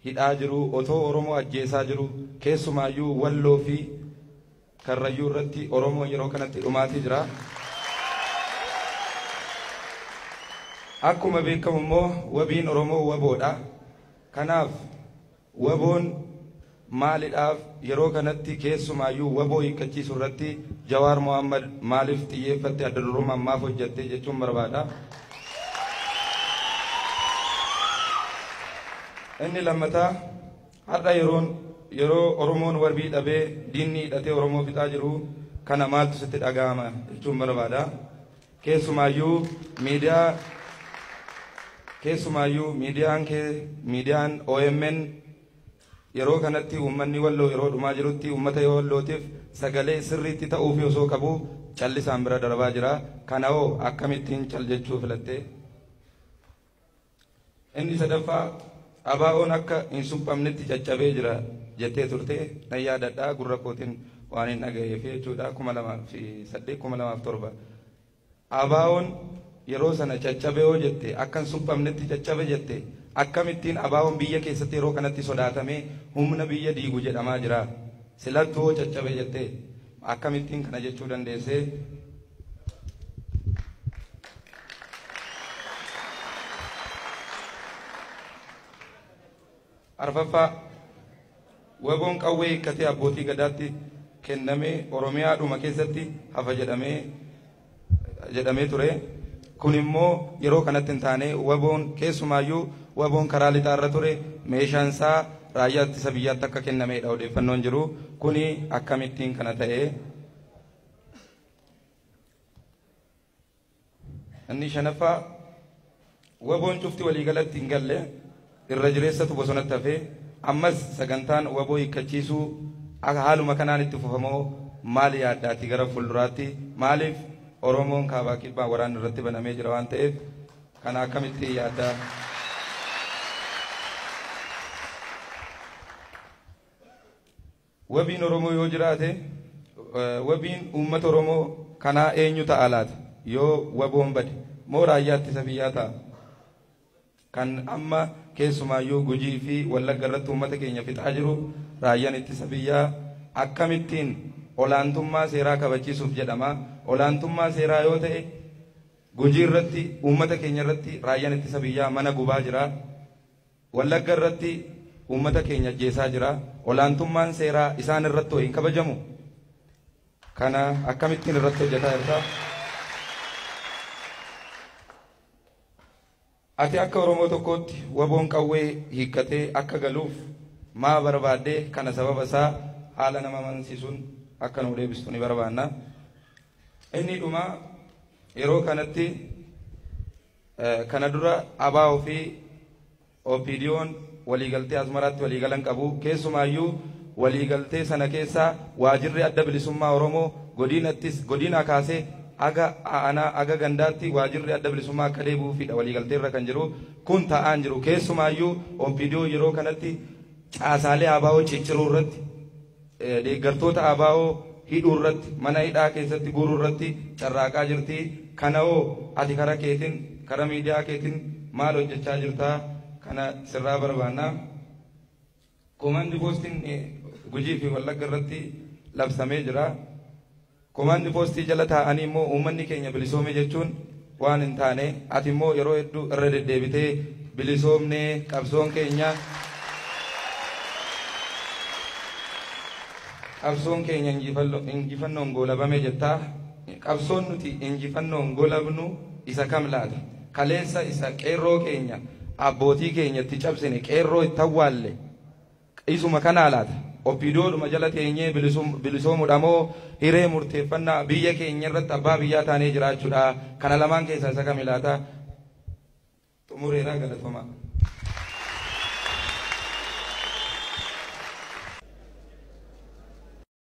hidhaa jiru, otoo Oromoo ajjeesaa jiru, keessumaayyuu Walloo fi Karrayyuu irratti Oromoo yeroo kanatti dhumaatii jira. Akkuma beekamu immoo wabiin Oromoo waboodha. Kanaaf waboon maalidhaaf yeroo kanatti keessumaayyuu waboo hiikkachiisuu irratti Jawaar Mohammad maaliif xiyyeeffatte adda durummaan maaf hojjette jechuun barbaada. Inni lammataa har'a yeroo Oromoon warbii dhabee diinni hidhatee Oromoo fixaa jiru kana maaltu sitti dhaga'ama jechuun barbaada. Keessumaayyuu miidiyaan OMN yeroo kanatti uummanni Walloo yeroo dhumaa jirutti uummata Wallootiif sagalee sirriitti ta'uuf osoo qabu callisaan bira darbaa jira. Kana hoo akkamittiin cal jechuu filatte? Inni sadaffaa ABO'n akka hin suphamnetti caccabee jira jettee turte nan yaadadhaa gurra kootiin waan hin dhagayeef jechuudha. 2008 2007 ABO'n yeroo sana caccabe yoo jette akka hin suphamnetti caccabe jette akkamittiin ABO'n biyya keessatti yeroo kanatti sodaatamee humna biyya diigu jedhamaa jira. Silattuu caccabe jette akkamittiin kana jechuu dandeesse? Arfaffaa waboon qawwee hiikkatee abbootii gadaatti kennamee Oromiyaadhuma keessatti hafa jedhamee ture. Kun immoo yeroo kanatti hin taane waboon keessumaayyuu waboon karaa lixaarra ture meeshaan isaa raayyaa ittisa biyyaatti akka kennameedha odeeffannoon jiru. Kuni akkamittiin kana ta'e? Inni shanaffaa waboon cufti waliigalatti hin galle irra jireessatu bosonatti hafee ammas sagantaan waboo hiikkachiisuu haaluma kanaan itti fufamoo maal yaaddaati gara fuulduraatti? Maaliif Oromoon kaabaa kibbaa waraana irratti banamee jira waan ta'eef kana akkamitti yaaddaa? Wabiin Oromoo yoo jiraate wabiin uummata Oromoo kanaa eenyu ta'a laata? Yoo waboon bade moo raayyaa ittisa biyyaa ta'a? Kan amma keessumaayyuu Gujii fi Wallagga irratti uummata keenya fixaa jiru raayyaan ittisa biyyaa akkamittiin olaantummaa seeraa kabachiisuuf jedhama. Olaantummaa seeraa yoo ta'e Gujii irratti uummata keenya irratti raayyaan ittisa biyyaa mana gubaa jira. Wallagga irratti uummata keenya ajjeesaa jira. Olaantummaan seeraa isaan irratti hin kabajamu. Kana akkamittiin irratti hojjetaa jirta? Ati akka Oromoo tokkootti waboon qawwee hiikkatee akka galuuf maa barbaadde? Kana sababa isaa haala nama amansiisuun akka nu deebistu ni barbaanna. Inni dhuma yeroo kanatti kana dura ABO fi OPDO'n waliigaltee Asmaraatti waliigalan qabu. Keessumaayyuu waliigaltee sana keessaa waajirri adda bilisummaa Oromoo godina kaasee aga gandaatti waajirri adda bilisummaa akka deebi'uufidha waliigaltee irra kan jiru. Kun ta'aan jiru. Keessumaayyuu OPDO yeroo kanatti caasaalee ABO cicciruu irratti deeggartoota ABO hidhuu irratti mana hidhaa keessatti guuruu irratti carraaqaa jirti. Kana hoo ati karaa keetiin karaa miidiyaa keetiin maal hojjechaa jirtaa? Kana sirraa barbaanna. Komandi poostiin Gujii fi Wallagga irratti labsamee jira. Komandi poostii jala taa'anii immoo uummanni keenya bilisoome jechuun waan hin taane. Ati immoo yeroo hedduu irra deddeebitee bilisoomnee qabsoon keenya injifannoon goolabame jettaa. Qabsoon nuti injifannoon goolabnu isa kam laata? Kaleessa isa qeerroo keenya abbootii keenya itti cabsine qeerroo itti awwaalle isuma kanaa laata? OPDO'dhuma jala teenyee bilisoomuudha moo hiree murteeffannaa biyya keenya irratti abbaa biyyaa taanee jiraachuudha? Kana lamaan keessaa isa kam laata? Xumureeraa galatooma.